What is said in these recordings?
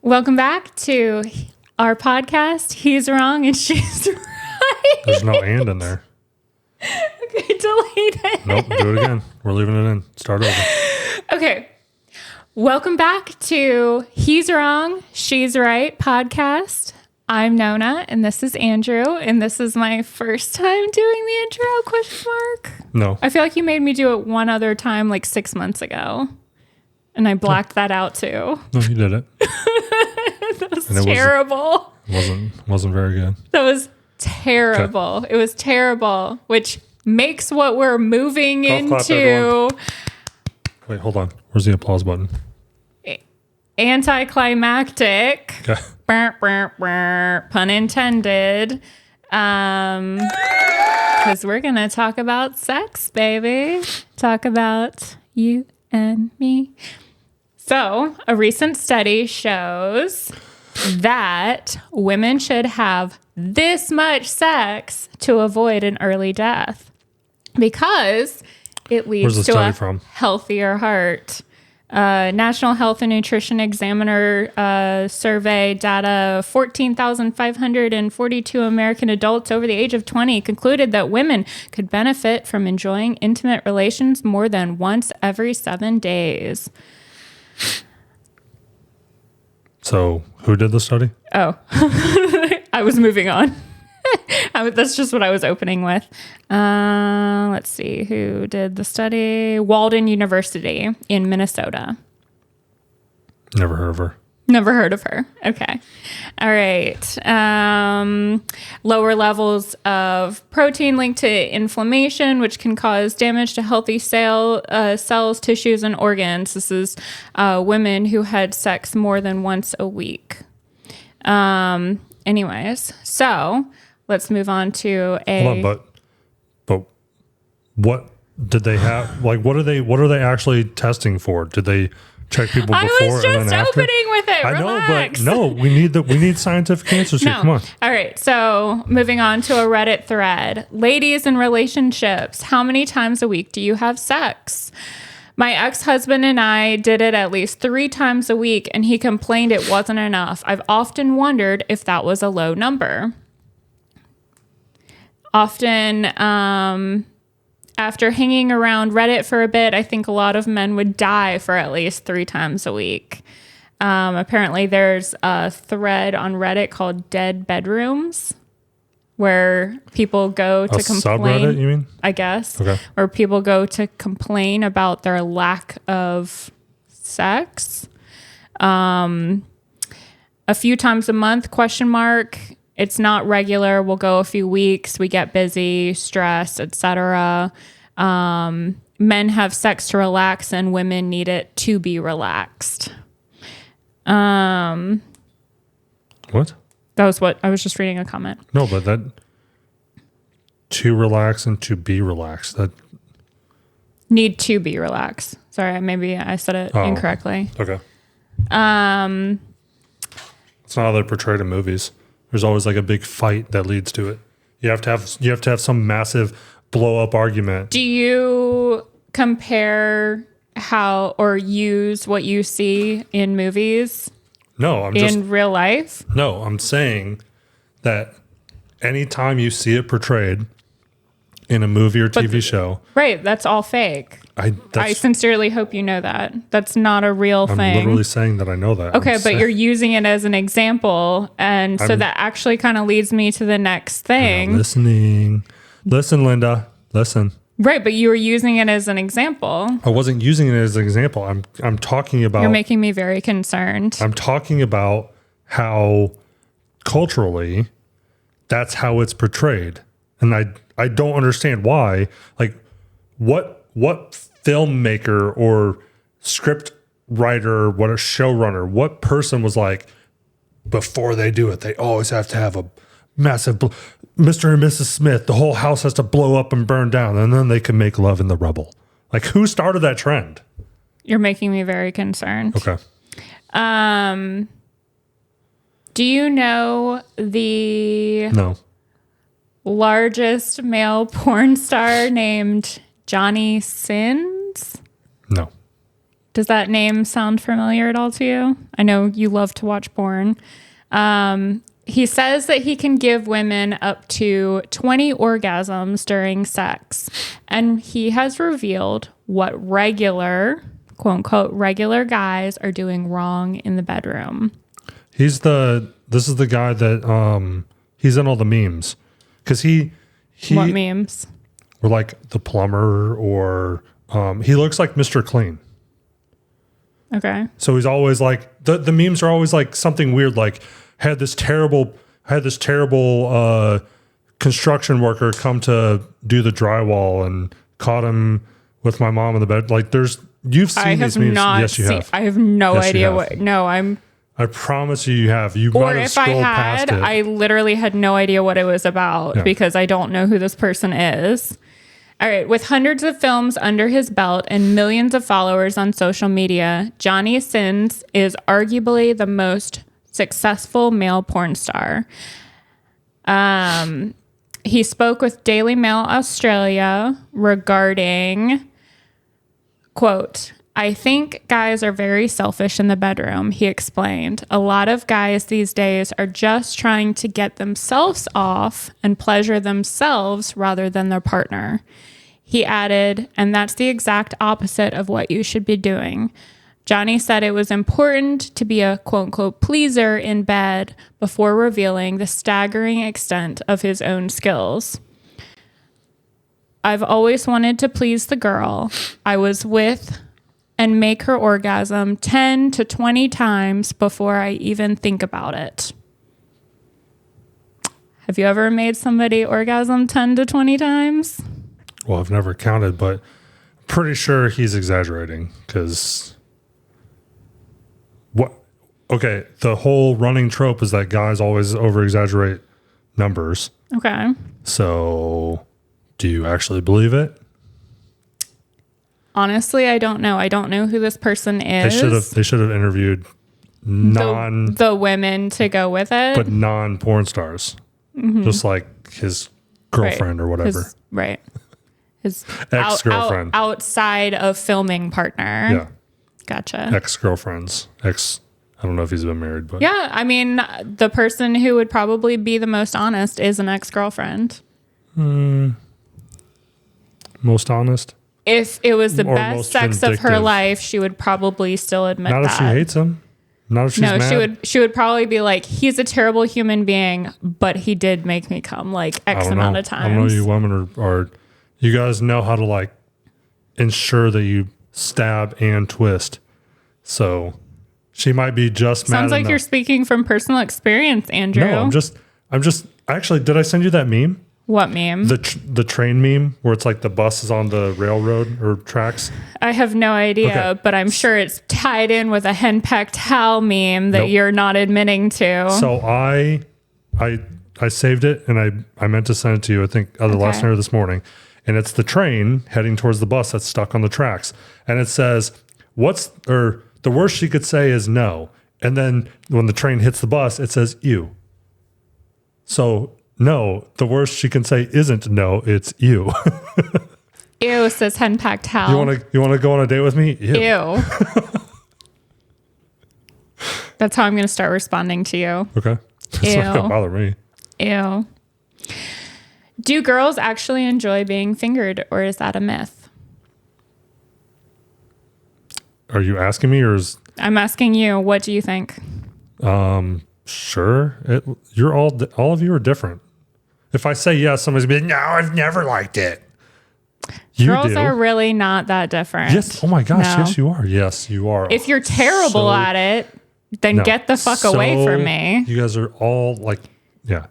Welcome back to our podcast. He's wrong and she's right. There's no and in there. Okay, delete it. Nope, do it again. We're leaving it in. Start over. Okay. Welcome back to He's Wrong, She's Right podcast. I'm Nona, and this is Andrew, and this is my first time doing the intro, ? No. I feel like you made me do it one other time like 6 months ago, and I blacked that out too. No, you did it. That was terrible. Wasn't very good. That was terrible. Okay. It was terrible, which makes what we're moving into. Wait, hold on. Where's the applause button? Anticlimactic. Okay. Pun intended. Because we're going to talk about sex, baby. Talk about you and me. So, a recent study shows that women should have this much sex to avoid an early death because it leads to a healthier heart. National Health and Nutrition Examiner survey data, 14,542 American adults over the age of 20 concluded that women could benefit from enjoying intimate relations more than once every 7 days. So, who did the study? Oh, I was moving on. That's just what I was opening with. Let's see. Who did the study? Walden University in Minnesota. Never heard of her. Never heard of her. Okay. All right. Lower levels of protein linked to inflammation, which can cause damage to healthy cells, tissues, and organs. This is women who had sex more than once a week. Anyways, so let's move on to a... Hold on, but what did they have? Like, what are they actually testing for? Did they check people before and then after? I was just opening with it. I Relax. know, but no, we need scientific answers here. No. Come on. All right, so moving on to a Reddit thread. Ladies in relationships, how many times a week do you have sex? My ex-husband and I did it at least 3 times a week, and he complained it wasn't enough. I've often wondered if that was a low number. Often, after hanging around Reddit for a bit, I think a lot of men would die for at least 3 times a week. Apparently, there's a thread on Reddit called Dead Bedrooms, where people go to complain. Subreddit, you mean? I guess. Okay. Where people go to complain about their lack of sex. A few times a month, ? It's not regular. We'll go a few weeks. We get busy, stressed, etc. Men have sex to relax, and women need it to be relaxed. What? That was what I was just reading a comment. No, but that to relax and to be relaxed. That need to be relaxed. Sorry, maybe I said it incorrectly. Okay. It's not how they're portrayed in movies. There's always like a big fight that leads to it. You have to have some massive blow up argument. Do you compare how or use what you see in movies? No, in real life? No, I'm saying that anytime you see it portrayed in a movie or TV show. Right, that's all fake. I sincerely hope you know that. That's not a real thing. I'm literally saying that I know that. Okay, but you're using it as an example, and so that actually kind of leads me to the next thing. I'm listening. Listen, Linda. Listen. Right, but you were using it as an example. I wasn't using it as an example. I'm talking about... You're making me very concerned. I'm talking about how culturally that's how it's portrayed. And I don't understand why. Like, what filmmaker or script writer, what a showrunner, what person was like, before they do it, they always have to have a massive... Mr. and Mrs. Smith, the whole house has to blow up and burn down, and then they can make love in the rubble. Like, who started that trend? You're making me very concerned. Okay. Do you know the largest male porn star named Johnny Sins? No. Does that name sound familiar at all to you? I know you love to watch porn. He says that he can give women up to 20 orgasms during sex. And he has revealed what regular, quote unquote, regular guys are doing wrong in the bedroom. This is the guy that, he's in all the memes. Because What memes? Or like the plumber, or he looks like Mr. Clean. Okay. So he's always like, the memes are always like something weird, like had this terrible construction worker come to do the drywall and caught him with my mom in the bed. Like you've seen these memes. Yes, you have. I have no idea what. No, I promise you have. You might have scrolled past it. I literally had no idea what it was about because I don't know who this person is. All right. With hundreds of films under his belt and millions of followers on social media, Johnny Sins is arguably the most successful male porn star. He spoke with Daily Mail Australia regarding, quote, "I think guys are very selfish in the bedroom," he explained. "A lot of guys these days are just trying to get themselves off and pleasure themselves rather than their partner." He added, "And that's the exact opposite of what you should be doing." Johnny said it was important to be a quote-unquote pleaser in bed before revealing the staggering extent of his own skills. "I've always wanted to please the girl I was with and make her orgasm 10 to 20 times before I even think about it." Have you ever made somebody orgasm 10 to 20 times? Well, I've never counted, but I'm pretty sure he's exaggerating because... What? Okay, the whole running trope is that guys always over-exaggerate numbers. Okay. So, do you actually believe it? Honestly, I don't know. I don't know who this person is. They should have interviewed the women to go with it, but non-porn stars, just like his girlfriend or whatever. His ex-girlfriend outside of filming partner. Yeah. Gotcha. Ex-girlfriends. I don't know if he's been married, but... Yeah, I mean, the person who would probably be the most honest is an ex-girlfriend. Most honest? If it was the best sex of her life, she would probably still admit that. Not if she hates him. Not if she's mad. She would probably be like, he's a terrible human being, but he did make me come like X amount of times. I don't know, you women are... You guys know how to like ensure that you stab and twist. So she might be just mad. Sounds like you're speaking from personal experience, Andrew. No, I'm just actually, did I send you that meme? What meme? The train meme where it's like the bus is on the railroad or tracks. I have no idea, but I'm sure it's tied in with a henpecked Hal meme that you're not admitting to. So I saved it and I meant to send it to you, I think either last night or this morning. And it's the train heading towards the bus that's stuck on the tracks. And it says, the worst she could say is no. And then when the train hits the bus, it says ew. So no, the worst she can say isn't no, it's ew. Ew, says henpecked Hal. You wanna go on a date with me? Ew. That's how I'm gonna start responding to you. Okay. That's not gonna bother me. Ew. Do girls actually enjoy being fingered, or is that a myth? Are you asking me, or is... I'm asking you. What do you think? Sure. You're all of you are different. If I say yes, somebody's gonna be like, no, I've never liked it. Girls are really not that different. Yes. Oh my gosh. No. Yes, you are. Yes, you are. If you're terrible at it, then get the fuck away from me. You guys are all like, yeah.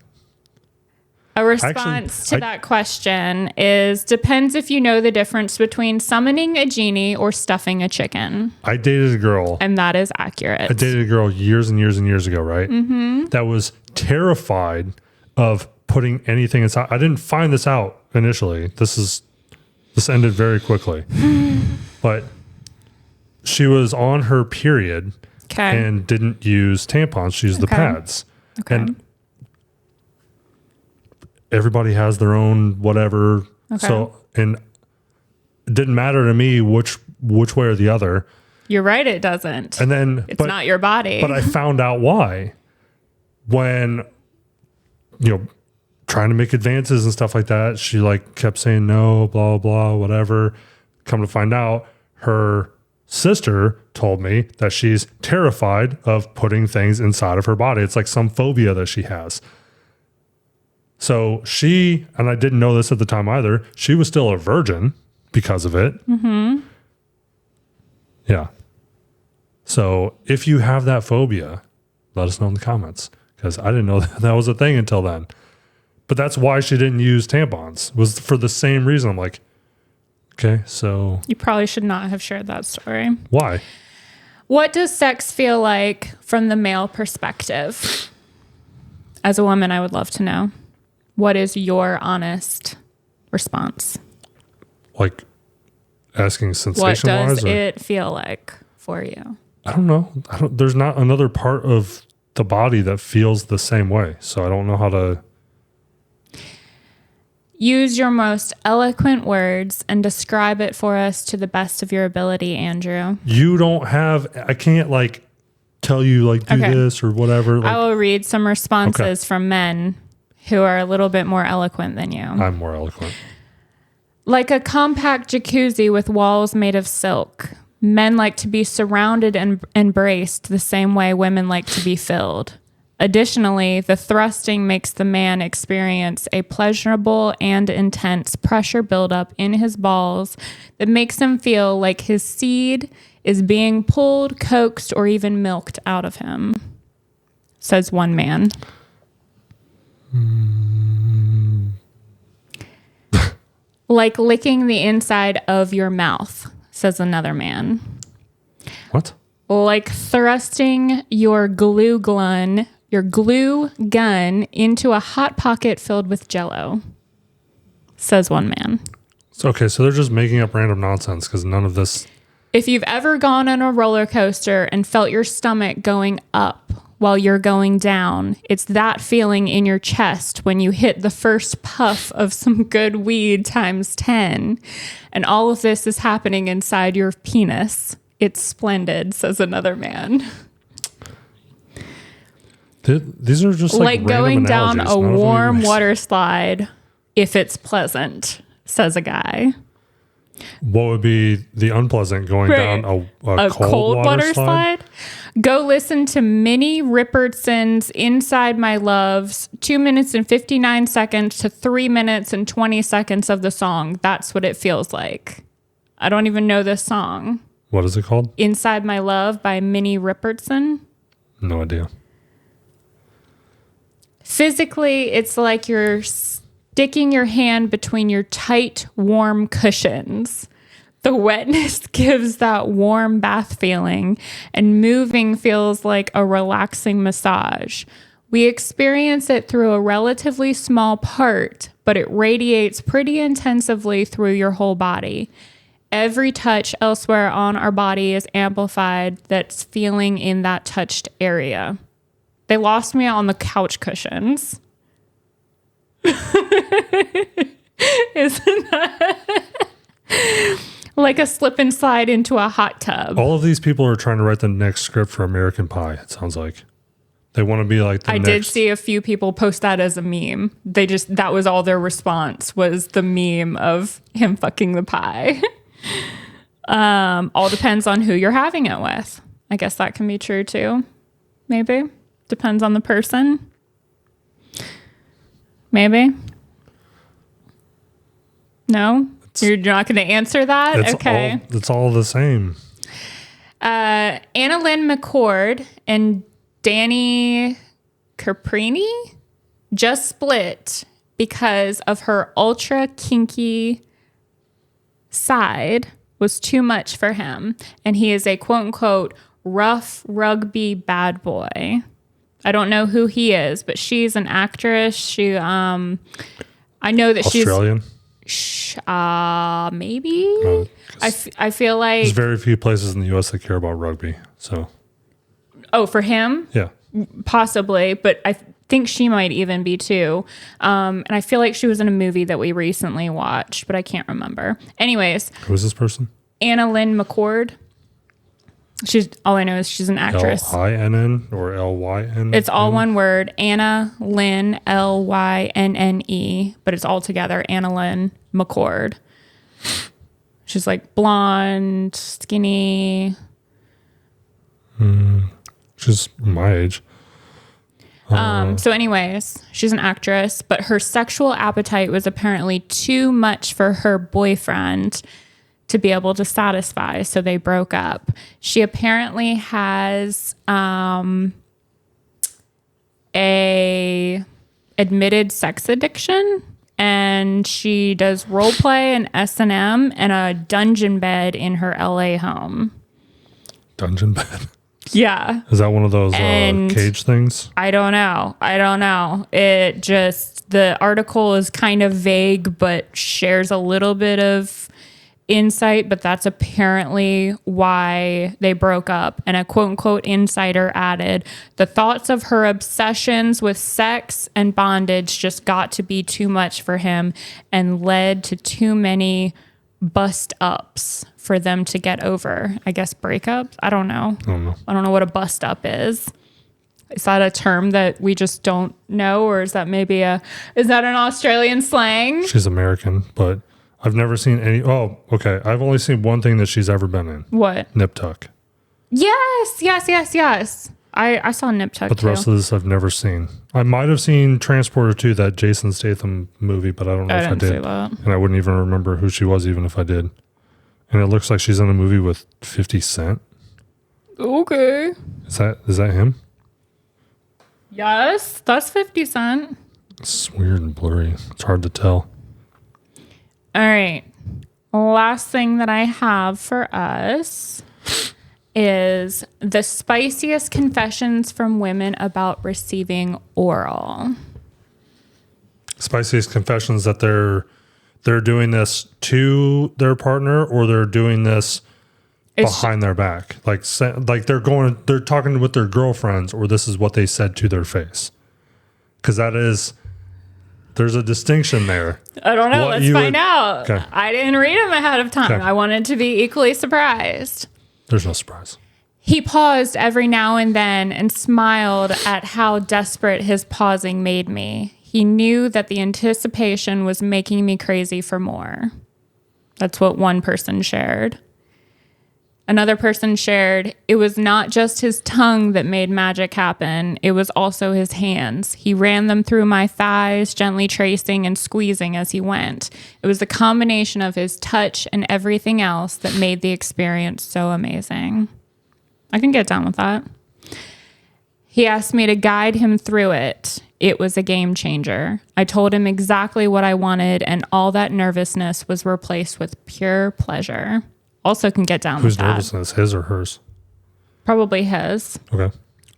A response to that question is, depends if you know the difference between summoning a genie or stuffing a chicken. I dated a girl. And that is accurate. I dated a girl years and years and years ago, right? Mm-hmm. That was terrified of putting anything inside. I didn't find this out initially. This ended very quickly. But she was on her period and didn't use tampons. She used the pads. Okay. And everybody has their own whatever. Okay. So, and it didn't matter to me which way or the other. You're right, it doesn't. And then it's not your body. But I found out why when, trying to make advances and stuff like that. She like kept saying no, blah, blah, whatever. Come to find out, her sister told me that she's terrified of putting things inside of her body. It's like some phobia that she has. So she, and I didn't know this at the time either, she was still a virgin because of it. Mm-hmm. Yeah. So if you have that phobia, let us know in the comments, because I didn't know that was a thing until then. But that's why she didn't use tampons, was for the same reason. I'm like, okay, so. You probably should not have shared that story. Why? What does sex feel like from the male perspective? As a woman, I would love to know. What is your honest response? Like asking sensation-wise? What does it feel like for you? I don't know. There's not another part of the body that feels the same way. So I don't know how to. Use your most eloquent words and describe it for us to the best of your ability, Andrew. You don't have, I can't like tell you like do this or whatever. Like, I will read some responses from men who are a little bit more eloquent than you. I'm more eloquent. Like a compact jacuzzi with walls made of silk. Men like to be surrounded and embraced the same way women like to be filled. Additionally, the thrusting makes the man experience a pleasurable and intense pressure buildup in his balls that makes him feel like his seed is being pulled, coaxed, or even milked out of him, says one man. Like licking the inside of your mouth, says another man. What? Like thrusting your glue gun into a hot pocket filled with Jell-O, says one man. Okay, so they're just making up random nonsense because none of this. If you've ever gone on a roller coaster and felt your stomach going up while you're going down, it's that feeling in your chest when you hit the first puff of some good weed times 10. And all of this is happening inside your penis. It's splendid, says another man. These are just like going down a warm water. water slide if it's pleasant, says a guy. What would be the unpleasant going down a cold water slide? Go listen to Minnie Riperton's Inside My Love's 2 minutes and 59 seconds to 3 minutes and 20 seconds of the song. That's what it feels like. I don't even know this song. What is it called? Inside My Love by Minnie Riperton. No idea. Physically, it's like you're sticking your hand between your tight, warm cushions. The wetness gives that warm bath feeling, and moving feels like a relaxing massage. We experience it through a relatively small part, but it radiates pretty intensively through your whole body. Every touch elsewhere on our body is amplified that's feeling in that touched area. They lost me on the couch cushions. Isn't that like a slip and slide into a hot tub? All of these people are trying to write the next script for American Pie, it sounds like. They want to be like the next. I did see a few people post that as a meme. That was all their response, was the meme of him fucking the pie. All depends on who you're having it with. I guess that can be true too. Maybe. Depends on the person. Maybe. No? You're not going to answer that? Okay. It's all the same. Anna Lynn McCord and Danny Caprini just split because of her ultra kinky side was too much for him. And he is a quote unquote rough rugby bad boy. I don't know who he is, but she's an actress. She, I know that Australian? Maybe. I feel like there's very few places in the U.S. that care about rugby. So. Oh, for him? Yeah. Possibly, but I think she might even be too. And I feel like she was in a movie that we recently watched, but I can't remember. Anyways. Who is this person? Anna Lynn McCord. All I know is she's an actress. Lynn or Lyn? It's all one word. Anna Lynn, Lynne, but it's all together. Anna Lynn McCord. She's like blonde, skinny. She's my age. So anyways, she's an actress, but her sexual appetite was apparently too much for her boyfriend to be able to satisfy. So they broke up. She apparently has a admitted sex addiction, and she does role play and S&M and a dungeon bed in her LA home. Dungeon bed? Yeah. Is that one of those cage things? I don't know. It just, the article is kind of vague, but shares a little bit of insight, but that's apparently why they broke up. And a quote unquote insider added, the thoughts of her obsessions with sex and bondage just got to be too much for him and led to too many bust ups for them to get over. I guess breakups? I don't know. I don't know what a bust up is. Is that a term that we just don't know? Or is that is that an Australian slang? She's American, but I've never seen any. Oh, okay. I've only seen one thing that she's ever been in. What? Nip Tuck. Yes. I saw Nip Tuck But the rest of this I've never seen. I might have seen Transporter 2, that Jason Statham movie, but I don't know if I did. See that. And I wouldn't even remember who she was even if I did. And it looks like she's in a movie with 50 Cent. Okay. Is that him? Yes, that's 50 Cent. It's weird and blurry. It's hard to tell. All right. Last thing that I have for us is the spiciest confessions from women about receiving oral. Spiciest confessions that they're doing this to their partner, or they're doing this behind their back. Like they're talking with their girlfriends, or this is what they said to their face. Because there's a distinction there. I don't know. Let's find out. Okay. I didn't read them ahead of time. Okay. I wanted to be equally surprised. There's no surprise. He paused every now and then and smiled at how desperate his pausing made me. He knew that the anticipation was making me crazy for more. That's what one person shared. Another person shared, it was not just his tongue that made magic happen. It was also his hands. He ran them through my thighs, gently tracing and squeezing as he went. It was the combination of his touch and everything else that made the experience so amazing. I can get down with that. He asked me to guide him through it. It was a game changer. I told him exactly what I wanted, and all that nervousness was replaced with pure pleasure. Also can get down with that. Whose nervousness, his or hers? Probably his. Okay.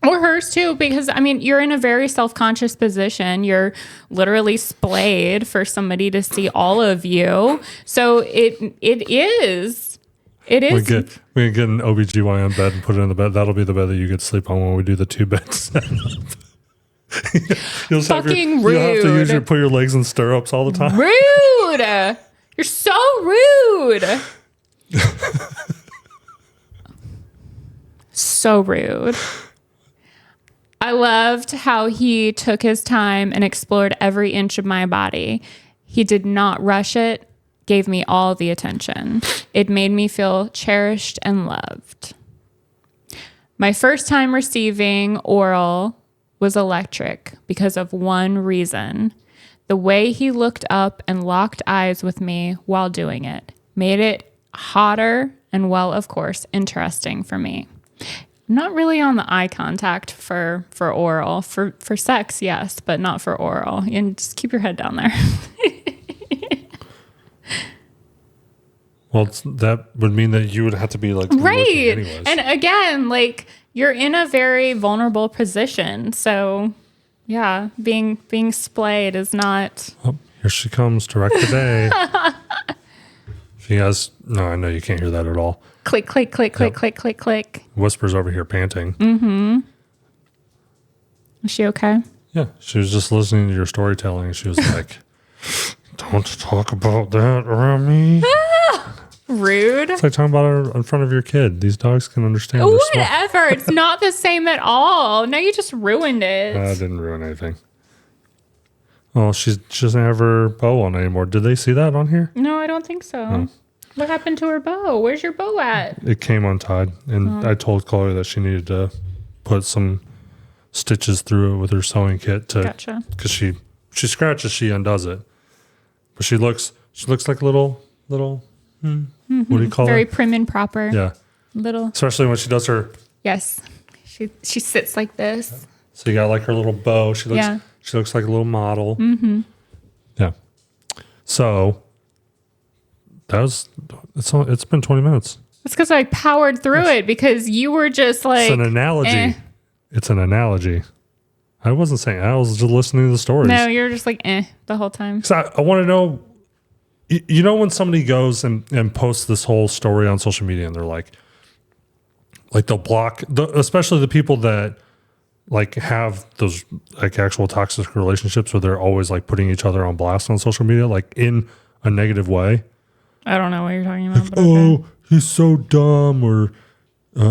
Or hers too, because I mean, you're in a very self-conscious position. You're literally splayed for somebody to see all of you. So it is. We can get an OBGYN bed and put it in the bed. That'll be the bed that you get to sleep on when we do the 2-bed setup. You'll have to put your legs in stirrups all the time. Rude. You're so rude. So rude. I loved how he took his time and explored every inch of my body. He did not rush it, gave me all the attention. It made me feel cherished and loved. My first time receiving oral was electric because of one reason. The way he looked up and locked eyes with me while doing it made it hotter and, well, of course, interesting for me. Not really on the eye contact for oral. For sex, yes, but not for oral. And just keep your head down there. Well, that would mean that you would have to be like right. Anyways. And again, like, you're in a very vulnerable position. So, yeah, being splayed is not. Oh, here she comes, direct today. No, I know you can't hear that at all. Click, click, click, click, click, click, click. Whisper's over here panting. Mm-hmm. Is she okay? Yeah, she was just listening to your storytelling, and she was like, "Don't talk about that around me." Rude. It's like talking about it in front of your kid. These dogs can understand. Whatever. It's not the same at all. Now you just ruined it. I didn't ruin anything. Oh, she doesn't have her bow on anymore. Did they see that on here? No, I don't think so. What happened to her bow? Where's your bow at? It came untied, and I told Claudia that she needed to put some stitches through it with her sewing kit to, Gotcha. Because she scratches, she undoes it, but she looks like a little. What do you call Very it? prim and proper. Yeah, Little. especially when she does her. Yes. She sits like this. So you got like her little bow. She looks like a little model. Mm-hmm. Yeah. So it's been 20 minutes. That's because I powered through it because you were just like. It's an analogy. It's an analogy. I wasn't saying. I was just listening to the stories. No, you're just like the whole time. So I want to know. You know when somebody goes and posts this whole story on social media and they're like they'll block, especially the people that like have those like actual toxic relationships where they're always like putting each other on blast on social media, like in a negative way. I don't know what you're talking about. Like, But okay. he's so dumb, or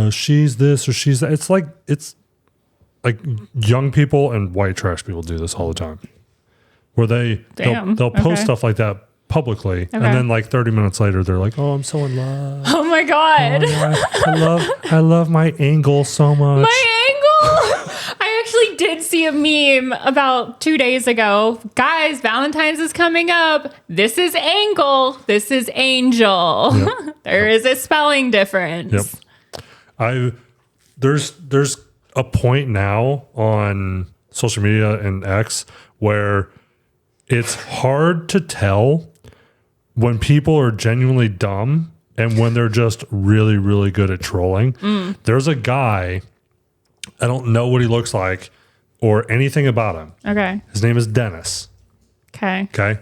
she's this or she's that. It's like young people and white trash people do this all the time, where they'll post stuff like that publicly, and then like 30 minutes later they're like, oh, I'm so in love. Oh my God. I love my angle so much. My angle. I actually did see a meme about 2 days ago. Guys, Valentine's is coming up. This is angle. This is angel. Yep. There is a spelling difference. Yep. There's a point now on social media and X where it's hard to tell when people are genuinely dumb and when they're just really, really good at trolling. There's a guy, I don't know what he looks like or anything about him. Okay. His name is Dennis. Okay.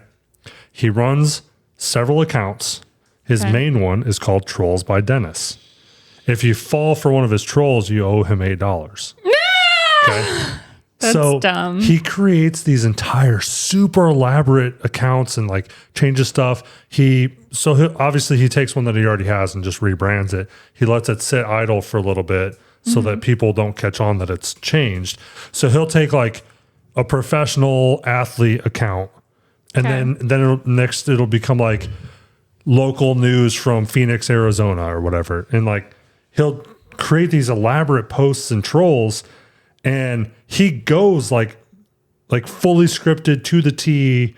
He runs several accounts. His main one is called Trolls by Dennis. If you fall for one of his trolls, you owe him $8. Okay. That's dumb. He creates these entire super elaborate accounts and like changes stuff. Obviously he takes one that he already has and just rebrands it. He lets it sit idle for a little bit so that people don't catch on that it's changed. So he'll take like a professional athlete account and then it'll become like local news from Phoenix, Arizona or whatever. And like he'll create these elaborate posts and trolls. And he goes like fully scripted to the T.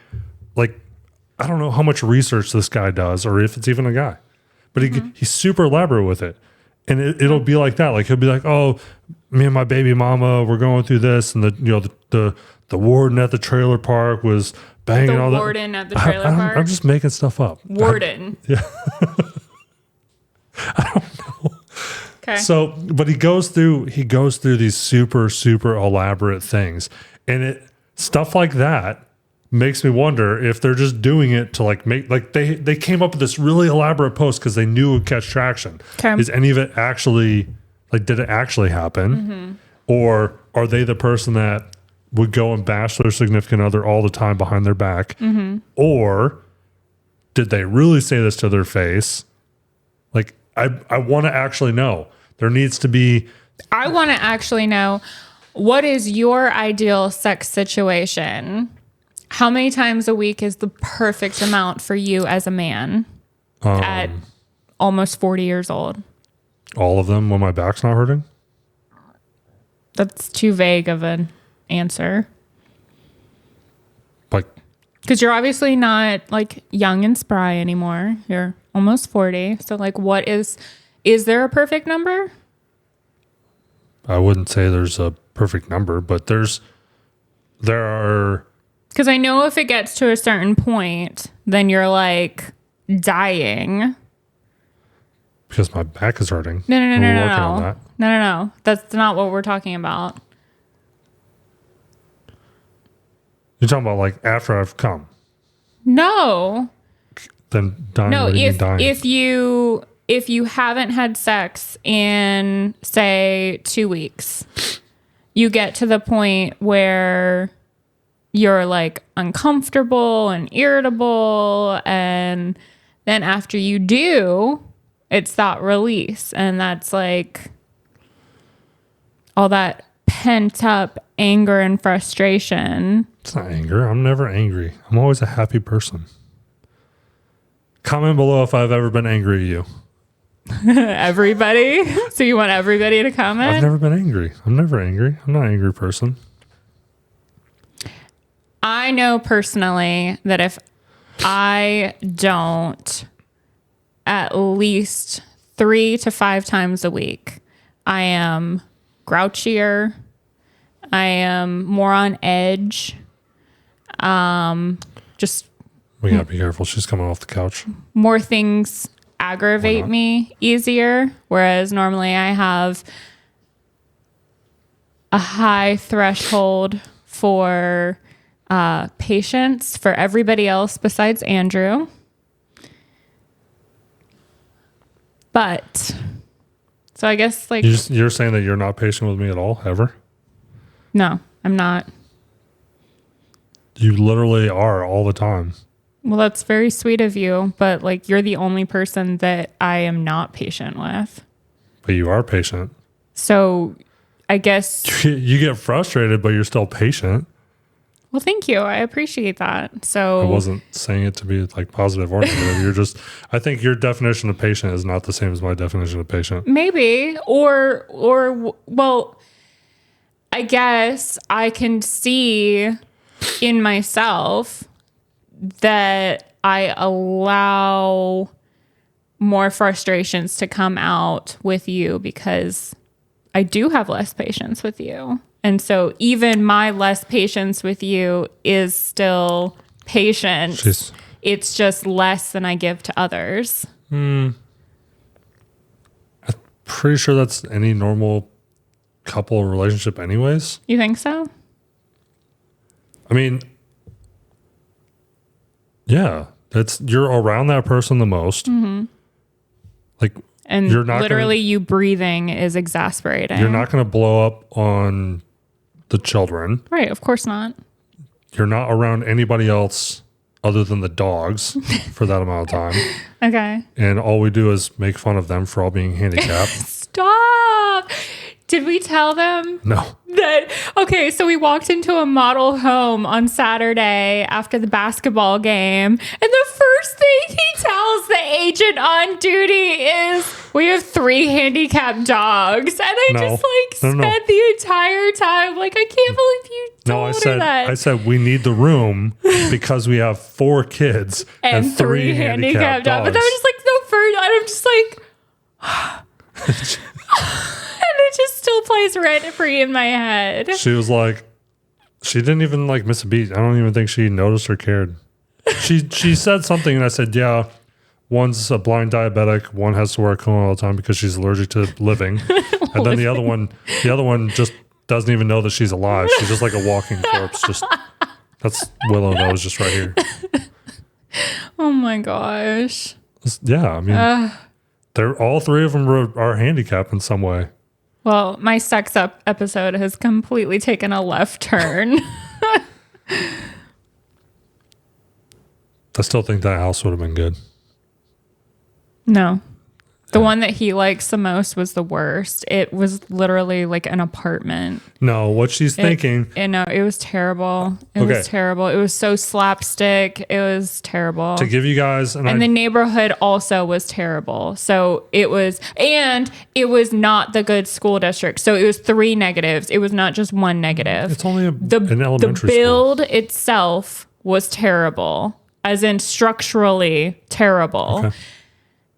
Like, I don't know how much research this guy does or if it's even a guy. But he's super elaborate with it. And it'll be like that. Like, he'll be like, oh, me and my baby mama, we're going through this. And the warden at the trailer park was banging all that. The warden at the trailer park? I'm just making stuff up. Warden. Yeah. I don't know. Okay. So, but he goes through these super, super elaborate things. And stuff like that makes me wonder if they're just doing it to like make, like they came up with this really elaborate post because they knew it would catch traction. Okay. Is any of it actually, like, did it actually happen? Or are they the person that would go and bash their significant other all the time behind their back? Or did they really say this to their face? Like, I want to actually know. There needs to be. I want to actually know, what is your ideal sex situation? How many times a week is the perfect amount for you as a man at almost 40 years old? All of them when my back's not hurting? That's too vague of an answer. Like, because you're obviously not like young and spry anymore. You're almost 40. So like, what is there a perfect number? I wouldn't say there's a perfect number, but there are. Because I know if it gets to a certain point, then you're like dying. Because my back is hurting. No. That's not what we're talking about. You're talking about like after I've come. No. Then dying. No, dying. if you haven't had sex in, say, 2 weeks, you get to the point where you're like uncomfortable and irritable and then after you do, it's that release. And that's like all that pent up anger and frustration. It's not anger. I'm never angry. I'm always a happy person. Comment below if I've ever been angry at you. Everybody? So you want everybody to comment? I've never been angry. I'm never angry. I'm not an angry person. I know personally that if I don't at least 3 to 5 times a week, I am grouchier. I am more on edge. Just We gotta be careful. She's coming off the couch. more things aggravate me easier. Whereas normally I have a high threshold for patience for everybody else besides Andrew. But so I guess like You're saying that you're not patient with me at all, ever? no, I'm not. You literally are all the time. Well, that's very sweet of you, but like you're the only person that I am not patient with. But you are patient. So I guess You get frustrated, but you're still patient. well, thank you. I appreciate that. So I wasn't saying it to be like positive or negative. You're just, I think your definition of patient is not the same as my definition of patient. maybe or well, I guess I can see in myself that I allow more frustrations to come out with you because I do have less patience with you. And so even my less patience with you is still patience. It's just less than I give to others. I'm pretty sure that's any normal couple relationship anyways. You think so? I mean, yeah, you're around that person the most. Mm-hmm. Like, And you're not literally you breathing is exasperating. You're not going to blow up on the children. Right, of course not. You're not around anybody else other than the dogs for that amount of time. Okay. And all we do is make fun of them for all being handicapped. Stop. Did we tell them? No. Okay, so we walked into a model home on Saturday after the basketball game, and the first thing he tells the agent on duty is, we have 3 handicapped dogs. And I spent the entire time like, I can't believe you told me that. I said we need the room because we have 4 kids and 3 handicapped dogs. But that was just like the first, and I'm just like, and it just still plays rent-free in my head. She was like, she didn't even like miss a beat. I don't even think she noticed or cared. She said something and I said, yeah, one's a blind diabetic. One has to wear a cone all the time because she's allergic to living. And then the other one just doesn't even know that she's alive. She's just like a walking corpse. That's Willow Nose just right here. Oh my gosh. Yeah, I mean, they're all 3 of them are handicapped in some way. Well, my sex up episode has completely taken a left turn. I still think that house would have been good. No. The one that he likes the most was the worst. It was literally like an apartment. No, what she's thinking. No, it was terrible. It was terrible. It was so slapstick. It was terrible. To give you guys and the neighborhood also was terrible. So it was not the good school district. So it was 3 negatives. It was not just 1 negative. It's only an elementary school. The build itself was terrible, as in structurally terrible. Okay.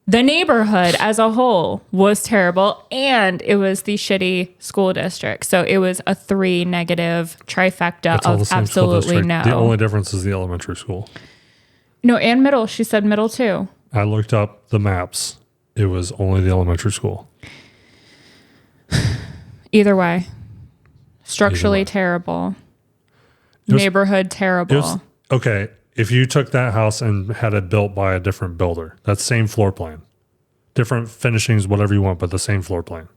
The neighborhood as a whole was terrible, and it was the shitty school district. So it was a 3 negative trifecta of absolutely no. The only difference is the elementary school. No, and middle. She said middle too. I looked up the maps. It was only the elementary school. Either way. Structurally terrible. Neighborhood terrible. Okay. If you took that house and had it built by a different builder, that same floor plan, different finishings, whatever you want, but the same floor plan.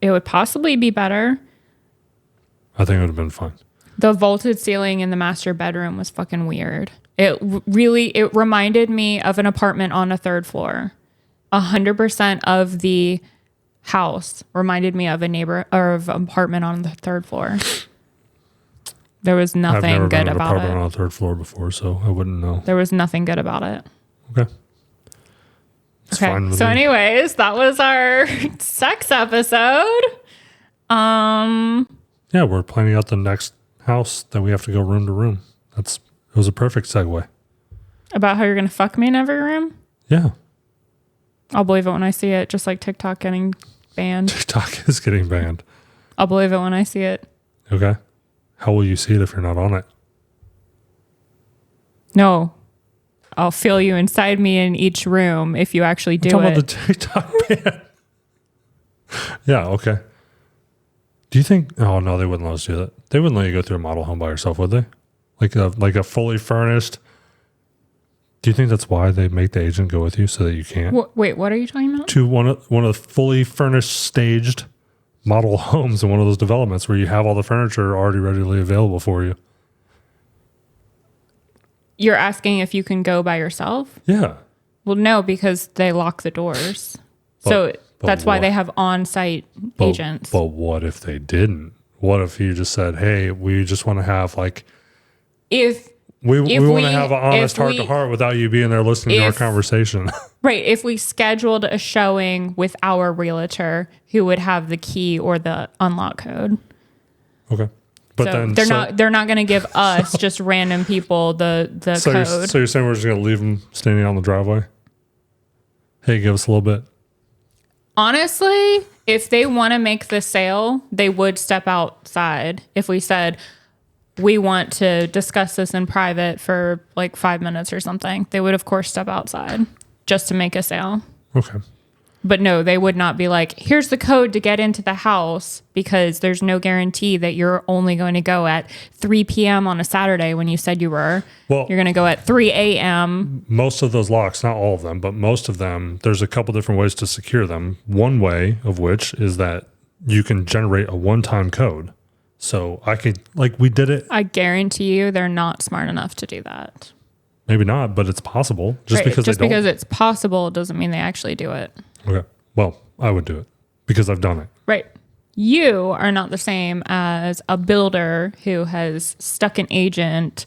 It would possibly be better. I think it would have been fine. The vaulted ceiling in the master bedroom was fucking weird. It reminded me of an apartment on a third floor. 100% of the house reminded me of a neighbor or of an apartment on the third floor. There was nothing I've never good been in an about apartment it. on a third floor before, so I wouldn't know. There was nothing good about it. Okay. It's fine with So me. anyways, that was our sex episode. Yeah, we're planning out the next house that we have to go room to room. It was a perfect segue. About how you're going to fuck me in every room? Yeah. I'll believe it when I see it, just like TikTok getting banned. TikTok is getting banned. I'll believe it when I see it. Okay. How will you see it if you're not on it? No. I'll feel you inside me in each room if you actually do Talking it. about the TikTok ban. Yeah, okay. Do you think... Oh, no, they wouldn't let us do that. They wouldn't let you go through a model home by yourself, would they? Like a fully furnished... Do you think that's why they make the agent go with you so that you can't? Wait, what are you talking about? To one of the fully furnished, staged model homes in one of those developments where you have all the furniture already readily available for you. You're asking if you can go by yourself? Yeah. Well, no, because they lock the doors. So that's why they have on-site agents. But what if they didn't? What if you just said, hey, we just want to have like... We want to have an honest heart-to-heart without you being there listening to our conversation. Right. If we scheduled a showing with our realtor who would have the key or the unlock code. Okay. But so then they're not going to give us just random people the code. So you're saying we're just going to leave them standing on the driveway? Hey, give us a little bit. Honestly, if they want to make the sale, they would step outside. If we said, we want to discuss this in private for like 5 minutes or something, they would of course step outside just to make a sale. Okay. But no, they would not be like, here's the code to get into the house, because there's no guarantee that you're only going to go at 3 p.m. on a Saturday when you said you were. Well, you're going to go at 3 a.m. Most of those locks, not all of them, but most of them, there's a couple different ways to secure them. One way of which is that you can generate a one-time code. So I could, like we did it. I guarantee you they're not smart enough to do that. Maybe not, but it's possible. Just because it's possible doesn't mean they actually do it. Okay. Well, I would do it because I've done it. Right. You are not the same as a builder who has stuck an agent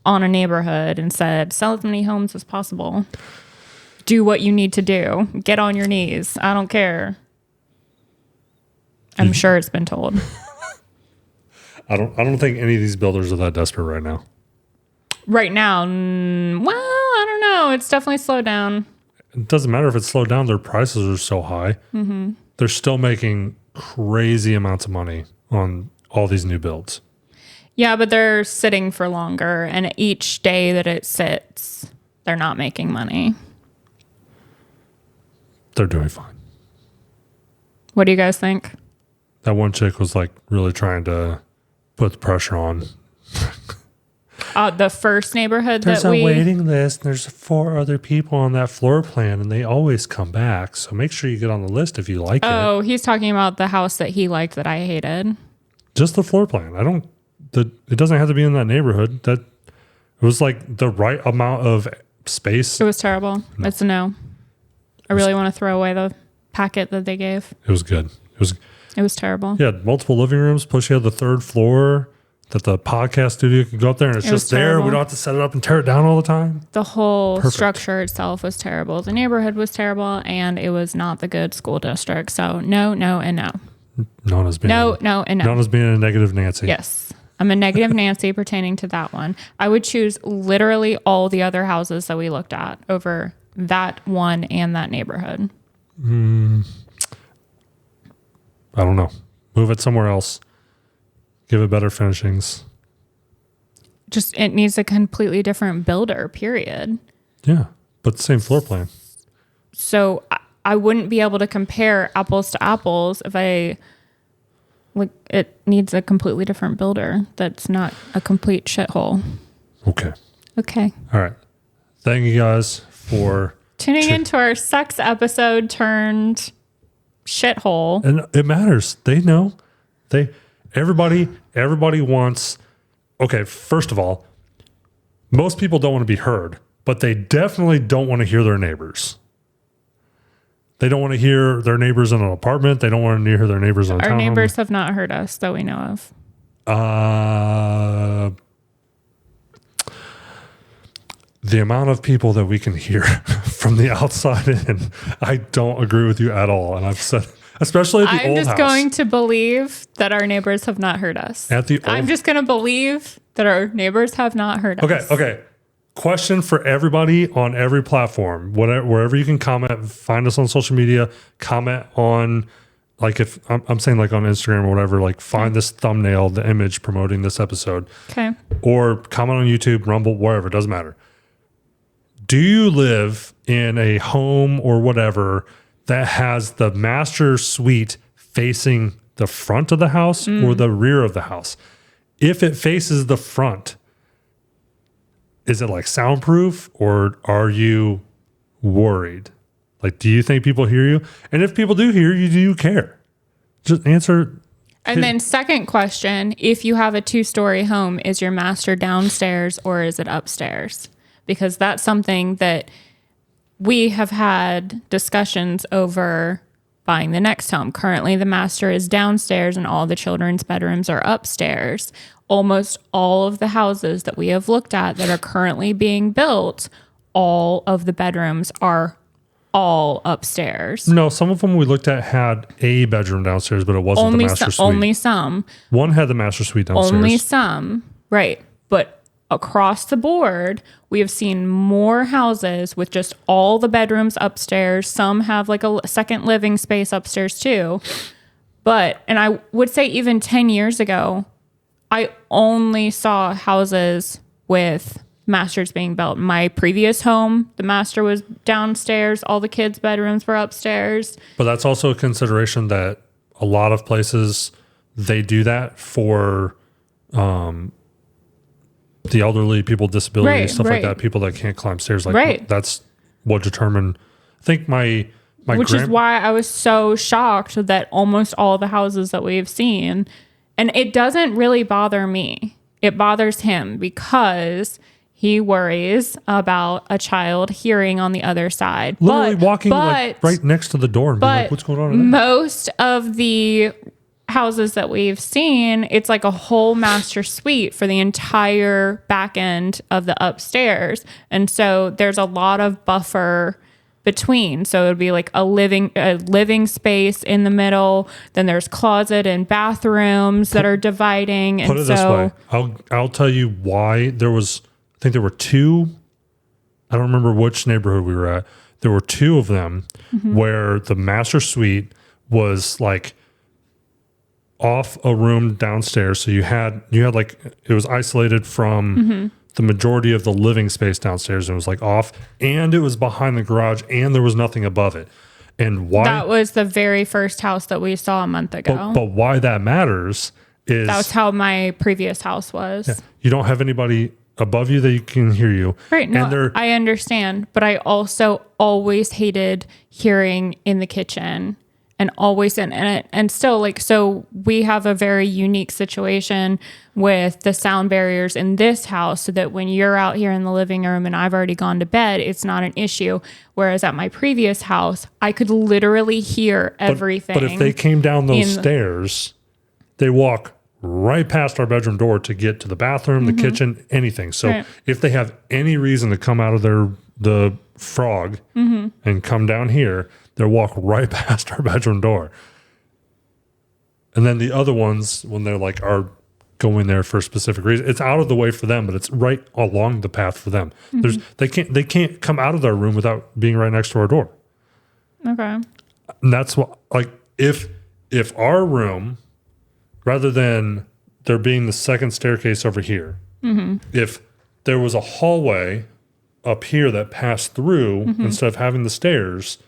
on a neighborhood and said, sell as many homes as possible. Do what you need to do. Get on your knees. I don't care. I'm sure it's been told. I don't think any of these builders are that desperate right now. Right now, well, I don't know. It's definitely slowed down. It doesn't matter if it's slowed down. Their prices are so high. Mm-hmm. They're still making crazy amounts of money on all these new builds. Yeah, but they're sitting for longer. And each day that it sits, they're not making money. They're doing fine. What do you guys think? That one chick was like really trying to put the pressure on. The first neighborhood there's that a waiting list. And there's 4 other people on that floor plan, and they always come back. So make sure you get on the list if you like it. Oh, he's talking about the house that he liked that I hated. Just the floor plan. It doesn't have to be in that neighborhood. It was like the right amount of space. It was terrible. No. It's a no. I really want to throw away the packet that they gave. It was good. It was terrible. Yeah, multiple living rooms. Plus, you had the 3rd floor that the podcast studio could go up there, and it's just there. Terrible. We don't have to set it up and tear it down all the time. The whole structure itself was terrible. The neighborhood was terrible, and it was not the good school district. So no, no, and no. Nona's being no, and no. Nona's being a negative Nancy. Yes. I'm a negative Nancy pertaining to that one. I would choose literally all the other houses that we looked at over that one and that neighborhood. I don't know. Move it somewhere else. Give it better finishings. Just, it needs a completely different builder, period. Yeah, but same floor plan. So I wouldn't be able to compare apples to apples if it needs a completely different builder that's not a complete shithole. Okay. All right. Thank you guys for tuning into our sex episode turned shithole. And it matters. They know. Everybody wants. Okay, first of all, most people don't want to be heard, but they definitely don't want to hear their neighbors. They don't want to hear their neighbors in an apartment. They don't want to hear their neighbors in a townhome. Our neighbors have not heard us that we know of. The amount of people that we can hear from the outside in, I don't agree with you at all. And I've said, especially at the old house. I'm just going to believe that our neighbors have not heard us. I'm just going to believe that our neighbors have not heard us. Okay. Question for everybody on every platform, wherever you can comment, find us on social media, comment on, like if I'm saying like on Instagram or whatever, like find this thumbnail, the image promoting this episode. Okay. Or comment on YouTube, Rumble, wherever, it doesn't matter. Do you live in a home or whatever that has the master suite facing the front of the house or the rear of the house? If it faces the front, is it like soundproof or are you worried? Like, do you think people hear you? And if people do hear you, do you care? Just answer. And then second question, if you have a 2-story home, is your master downstairs or is it upstairs? Because that's something that we have had discussions over buying the next home. Currently, the master is downstairs and all the children's bedrooms are upstairs. Almost all of the houses that we have looked at that are currently being built, all of the bedrooms are all upstairs. No, some of them we looked at had a bedroom downstairs, but it wasn't the master suite. Only some. One had the master suite downstairs. Only some, right. But across the board, we have seen more houses with just all the bedrooms upstairs. Some have like a second living space upstairs too. And I would say even 10 years ago, I only saw houses with masters being built. My previous home, the master was downstairs. All the kids' bedrooms were upstairs. But that's also a consideration that a lot of places, they do that for the elderly, people with disabilities, stuff like that, people that can't climb stairs. That's what determined. I think which is why I was so shocked that almost all the houses that we've seen, and it doesn't really bother me. It bothers him because he worries about a child hearing on the other side. Literally walking like right next to the door and being like, what's going on in there? Most of the houses that we've seen, it's like a whole master suite for the entire back end of the upstairs. And so there's a lot of buffer between. So it would be like a living space in the middle. Then there's closet and bathrooms that are dividing. Put it this way. I'll tell you why there was, I think there were two, I don't remember which neighborhood we were at. There were two of them where the master suite was like off a room downstairs. So you had like, it was isolated from the majority of the living space downstairs. It was like off, and it was behind the garage, and there was nothing above it. And why? That was the very first house that we saw a month ago. But why that matters is... That was how my previous house was. Yeah, you don't have anybody above you that you can hear you. Right. No, I understand. But I also always hated hearing in the kitchen. And always and still, like, so we have a very unique situation with the sound barriers in this house, so that when you're out here in the living room and I've already gone to bed, it's not an issue. Whereas at my previous house, I could literally hear everything. But if they came down those stairs, they walk right past our bedroom door to get to the bathroom, the kitchen, anything. So if they have any reason to come out of the frog and come down here, they'll walk right past our bedroom door. And then the other ones, when they're like, are going there for a specific reason, it's out of the way for them, but it's right along the path for them. They can't come out of their room without being right next to our door. Okay. And that's what, like, if our room, rather than there being the second staircase over here, if there was a hallway up here that passed through instead of having the stairs,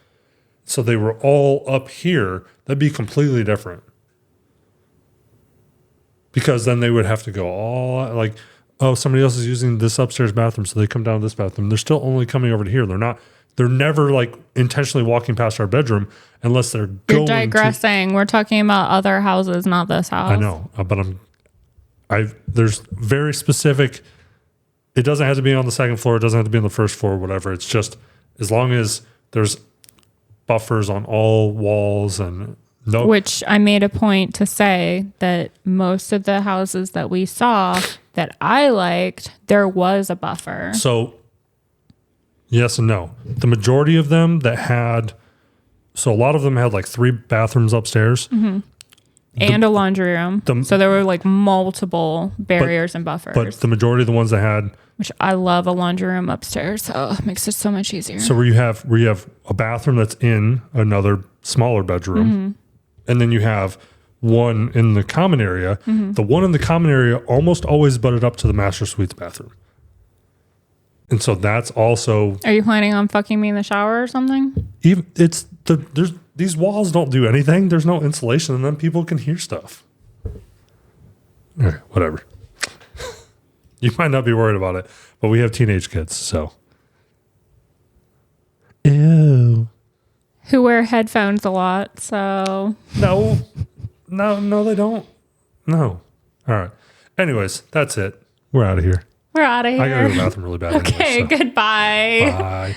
so they were all up here, that'd be completely different. Because then they would have to go all like, oh, somebody else is using this upstairs bathroom, so they come down to this bathroom. They're still only coming over to here. They're never like intentionally walking past our bedroom unless they're going. You're digressing. We're talking about other houses, not this house. I know, but there's very specific it doesn't have to be on the second floor. It doesn't have to be on the first floor, whatever. It's just as long as there's buffers on all walls and no. Which I made a point to say that most of the houses that we saw that I liked, there was a buffer. So yes and no. The majority of them that had, so a lot of them had like 3 bathrooms upstairs. And a laundry room. So there were like multiple barriers and buffers. But the majority of the ones that had, which I love a laundry room upstairs. So it makes it so much easier. so where you have a bathroom that's in another smaller bedroom, and then you have one in the common area. The one in the common area almost always butted up to the master suite's bathroom. And so that's also. Are you planning on fucking me in the shower or something? Even there's these walls don't do anything. There's no insulation, and then people can hear stuff. Whatever. You might not be worried about it, but we have teenage kids, so. Ew. Who wear headphones a lot, so. No, they don't. No. All right. Anyways, that's it. We're out of here. We're out of here. I gotta go to the bathroom really bad. Okay, anyway, so. goodbye. Bye.